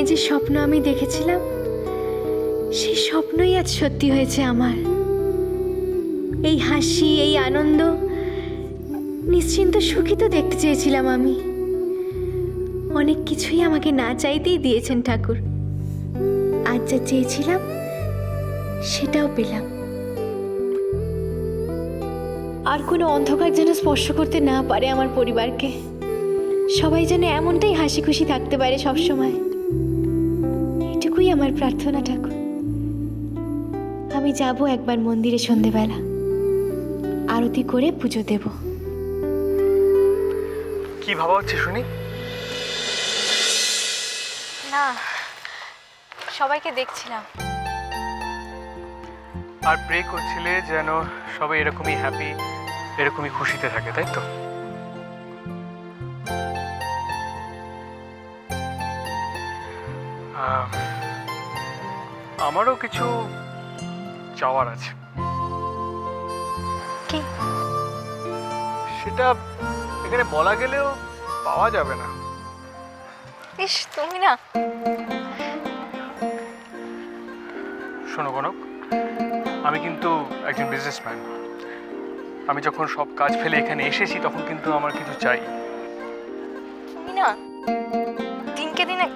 যে স্বপ্ন আমি দেখেছিলাম সেই স্বপ্নই আজ সত্যি হয়েছে আমার। এই হাসি, এই আনন্দ, নিশ্চিন্ত সুখী তো দেখতে চেয়েছিলাম আমি। অনেক কিছুই আমাকে না চাইতেই দিয়েছেন ঠাকুর। আজ যা চেয়েছিলাম সেটাও পেলাম। আর কোনো অন্ধকার যেন স্পর্শ করতে না পারে আমার পরিবারকে। সবাই যেন এমনটাই হাসি খুশি থাকতে পারে সবসময়, এটুকুই আমার প্রার্থনা ঠাকুর। আমি যাব একবার মন্দিরে সন্ধেবেলা, আরতি করে পুজো দেব। কি ভাবা হচ্ছে শুনি? না, সবাইকে দেখছিলাম। আর প্রে করছিলে যেন সবাই এরকমই হ্যাপি, এরকমই খুশিতে থাকে, তাই তো? আমারও কিছু চাওয়ার আছে। কি? সেটা এখানে বলা গেলেও পাওয়া যাবে না। ইস, তুমি না। শোনো কনক, আমি কিন্তু একজন বিজনেসম্যান। আমি যখন সব কাজ ফেলে এখানে এসেছি তখন কিন্তু আমার কিছু চাই। তুমি না দিনকে দিনে।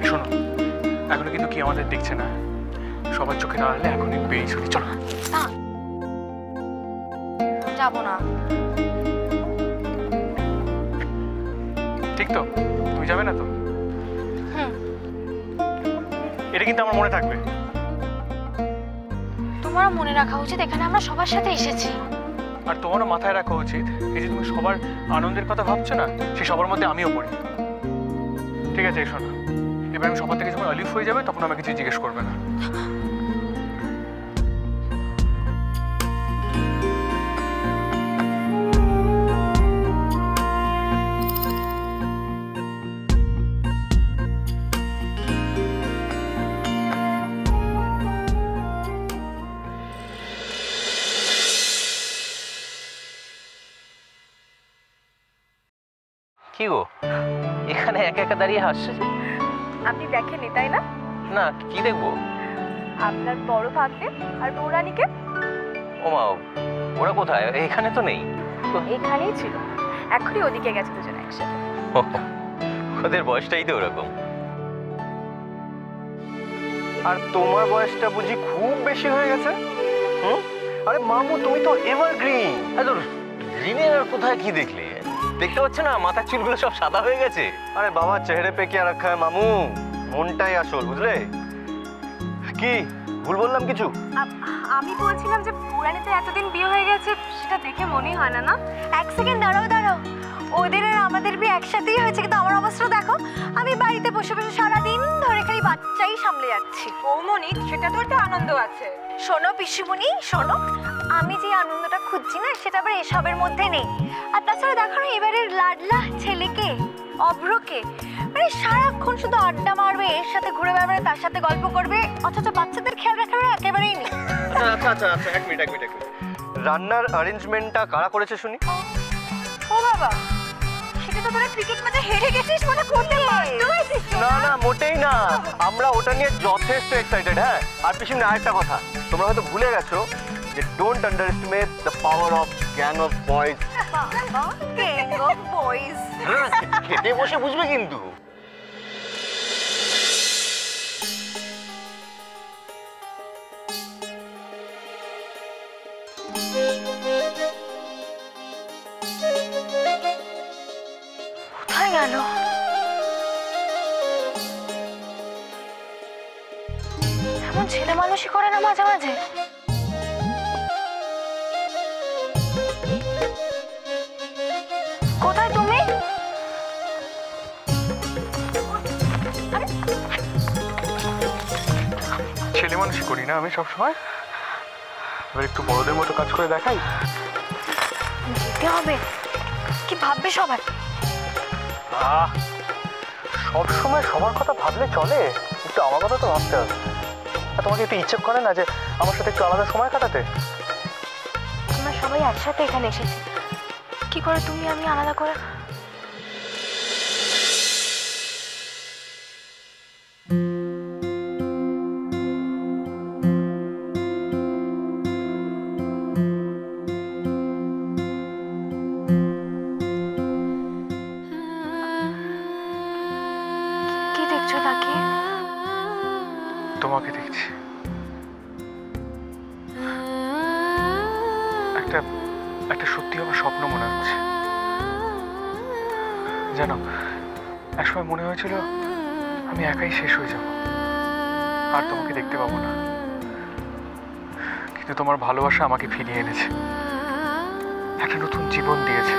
শোনো, এখনো কিন্তু কি আমাদের দেখছে না। সবার চোখে দাঁড়ালে এখনই বেরিয়ে চলি। চলো। না, যাবো না। ঠিক তো? তুমি যাবে না তো? হুম। এটা কিন্তু আমার মনে থাকবে। তোমারও মনে রাখা উচিত এখানে আমরা সবার সাথে এসেছি। আর তোমারও মাথায় রাখা উচিত এই যে তুমি সবার আনন্দের কথা ভাবছো না, সেই সবার মধ্যে আমিও পড়ি। ঠিক আছে, শোনো, এবার আমি সবার থেকে যখন আলিফ হয়ে যাবে তখন আমাকে কিছু জিজ্ঞেস করবে না। কি গো, এখানে একা একা দাঁড়িয়ে হাসছে যে? আপনি দেখেননি তাই না? না, কি দেখবো? আপনার বড় ভাগ্নে আর বৌরানীকে। ও মা, ওরা কোথায়? এখানে তো নেই। এখানেই ছিল, এখনই ওদিকে গেছে দুজনে একসাথে। ওদের বয়সটাই তো ওরকম। আর তোমার বয়সটা বুঝি খুব বেশি হয়ে গেছে? আরে মামু, তুমি তো এভারগ্রিন। গ্রিনের আর কোথায় কি দেখলে? দেখতে পাচ্ছ না মাথার চুলগুলো সব সাদা হয়ে গেছে। আরে বাবা, চেহারে পে কি রাখা হয় মামু, মনটাই আসল, বুঝলে? কি ভুল বললাম কিছু? আমি বলছিলাম যে বৌরানীতে এতদিন বিয়ে হয়ে গেছে সেটা দেখে মনেই হয় না। না, এক সেকেন্ড দাঁড়াও। ওদের আর আমাদের বিয়ে একসাথেই হয়েছে, কিন্তু আমার অবস্থা দেখো। আমি বাড়িতে বসে বসে সারাদিন ধরে খালি বাচ্চাই সামলে যাচ্ছি। বৌমনি, সেটা তো একটা আনন্দ আছে। শোনো পিসিমণি, শোনো, আমি যে আনন্দটা খুঁজছি না সেটা আবার এসবের মধ্যে নেই। আর তাছাড়া দেখো না এবারের লাডলা ছেলেকে, অভ্রকে, মানে সারাক্ষণ শুধু আড্ডা মারবে, এর সাথে ঘুরে বেড়াবে, তার সাথে গল্প করবে, অথচ বাচ্চাদের খেয়াল রাখার একেবারেই নেই। আচ্ছা, এক মিনিট। রান্নার অ্যারেঞ্জমেন্টটা কারা করেছে শুনি? ও বাবা, সেটা তো তোরা ক্রিকেট ম্যাচে হেরে গেছিস মনে করতে পারছিস? না, মোটেই না। আমরা ওটা নিয়ে যথেষ্ট এক্সাইটেড। হ্যাঁ, আর পিছনে আরেকটা কথা, তোমরা হয়তো ভুলে গেছো যে don't underestimate the power of gang of boys. Gang of boys? হ্যাঁ, খেতে বসে বুঝবে কিন্তু। কোথায় গেল? এমন ছেলে মানুষই করে না মাঝে মাঝে। কোথায় তুমি? ছেলে মানুষই করি না আমি সবসময়? এবার একটু বড়দের মতো কাজ করে দেখাই। যেতে হবে, কি ভাববে সবাই? সব সময় সবার কথা ভাবলে চলে? একটু আমার কথা তো ভাবতে হবে। আর তোমাকে একটু ইচ্ছে করে না যে আমার সাথে একটু আলাদা সময় কাটাতে? আমরা সবাই একসাথে এখানে এসেছি, কি করে তুমি আমি আলাদা করে? একটা একটা সত্যি আমার স্বপ্ন মনে হচ্ছে। জানো, একসময় মনে হয়েছিল আমি একাই শেষ হয়ে যাব, আর তোমাকে দেখতে পাবো না। কিন্তু তোমার ভালোবাসা আমাকে ফিরিয়ে এনেছে, একটা নতুন জীবন দিয়েছে।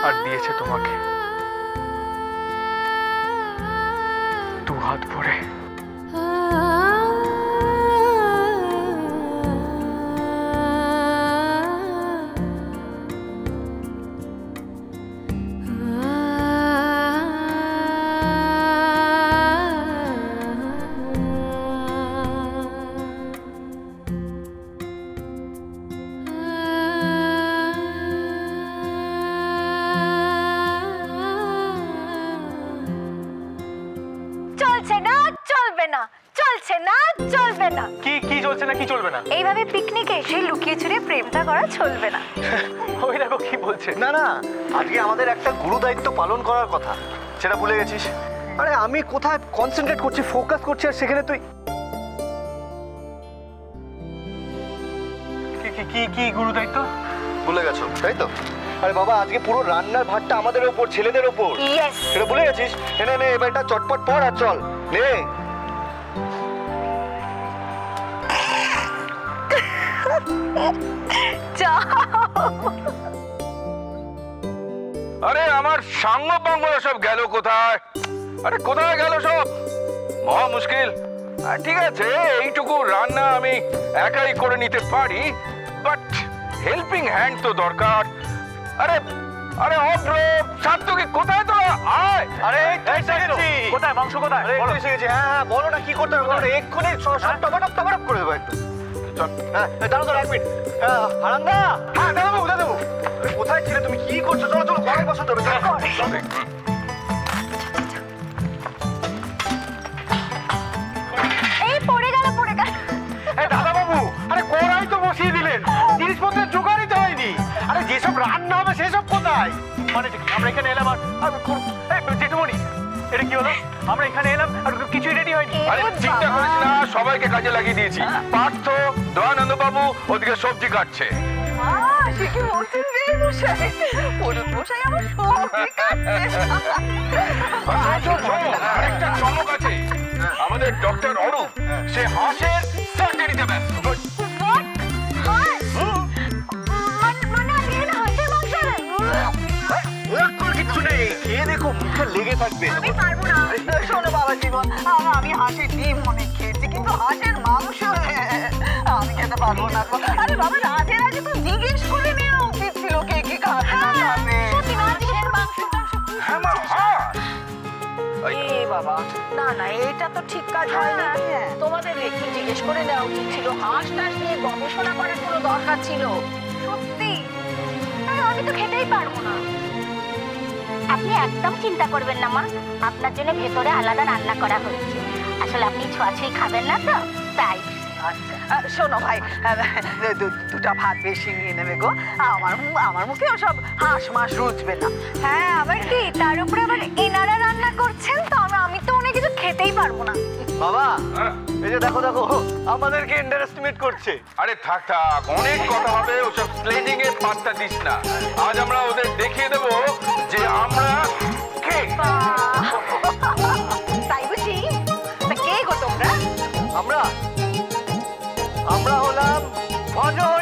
আর দিয়েছে তোমাকে দু হাত ভরে। চলছে না, চলবে না, চলছে না, চলবে না। কি কি চলছে না, কি চলবে না? এইভাবে পিকনিকে এসে লুকিয়ে চুরিয়ে প্রেমটা করা চলবে না। ওই দেখো কি বলছে। না না, আজকে আমাদের একটা গুরু দায়িত্ব পালন করার কথা, সেটা ভুলে গেছিস? আরে আমি কোথায় কনসেন্ট্রেট করছি, ফোকাস করছি, আর সেখানে তুই কি কি কি কি গুরু দায়িত্ব ভুলে গেছো, তাই তো? আরে বাবা, আজকে পুরো রান্নার ভাতটা আমাদের ওপর, ছেলেদের ওপর। ইয়েস। সেটা ভুলে গেছিস? নে নে, এবার এটা চটপট পড় আর চল নে। আরে আমার সাঙ্গ পাঙ্গরা সব গেল কোথায়? আরে কোথায় গেল সব? মহা মুশকিল। ঠিক আছে, এইটুকু রান্না আমি একাই করে নিতে পারি, বাট হেল্পিং হ্যান্ড তো দরকার। আরে আরে অভ্র সাত্তকি কোথায় তোরা? আয়। আরে কোথায় মাংস কোথায়? বলো। এসে গেছি। হ্যাঁ হ্যাঁ, বলো না কি করতে হবে, বলো না, এক্ষুনি সব টপাটপ টপাটপ করে দেবো একটু। চল। হ্যাঁ দাঁড়াও দাঁড়াও, 1 মিনিট। হারান্দা, হ্যাঁ দাঁড়াবো দাঁড়াবো। কোথায় ছিলে তুমি, কি করছো? চলো চলো, ঘরে বসাতে হবে। এই পড়ে গেল, পড়ে গেল। দাদা বাবু, আরে কড়াই তো বসিয়ে দিলেন, জিনিসপত্রের জোগাড়ই তো হয়নি। আরে যেসব রান্না হবে সেসব কোথায়? মানে কি আমরা এখানে এলাম আর জেঠুমণি, এটা কি হলো? আমরা এখানে এলাম আর কিছুই রেডি হয়নি। আরে চিন্তা করিস না, সবাইকে কাজে লাগিয়ে দিয়েছি। পার্থ, দয়ানন্দ বাবু ওদিকে সবজি কাটছে। সে কি বলছেন রে মশাই? হলুদ মশাই আমার সবজি আরেকটা চমক আছে, আমাদের ডক্টর অরূপ সে হাঁসের সার্জারিতে ব্যস্ত। কিচ্ছু নেই, খেয়ে দেখো, মুখে লেগে থাকবে। আমি পারবো না। শোনো বাবা জীবন, আমি হাঁসের ডিম অনেক খেয়েছি, কিন্তু হাঁসের মাংস আমি খেতে পারবো না। আরে বাবা, রাতের আগে তো জিজ্ঞেস করে নেওয়া উচিত ছিল কে কি খাবে না খাবে। হ্যাঁ মা, হাঁস। এ বাবা, না না, এটা তো ঠিক কাজ হয়নি। তোমাদের একটু জিজ্ঞেস করে নেওয়া উচিত ছিল, হাঁস টাস নিয়ে গবেষণা করার কোনো দরকার ছিল? সত্যি আমি তো খেতেই পারবো না। আপনি একদম চিন্তা করবেন না মা, আপনার জন্য ভেতরে আলাদা রান্না করা হয়েছে। আসলে আপনি ছোঁয়াছুঁই খাবেন না তো, তাই। আচ্ছা শোনো ভাই, দুটা ভাত বেশি নিয়ে নেবে গো, আমার মুখে ওসব হাঁস মাস রুচবে না। হ্যাঁ, আবার কি তার উপরে আবার এনারা রান্না করছেন, তো আমি তো অনেক কিছু খেতেই পারবো না। বাবা, এই যে দেখো দেখো, আমাদেরকে আন্ডার এস্টিমেট করছে। আরে থাক থাক, অনেক কথা হবে, ওসব স্লেজিং এর পাত্তা দিস না। আজ আমরা ওদের দেখিয়ে দেবো যে আমরা কে। তাই বুঝি? তা কে গো তোমরা? আমরা হলাম ভজন।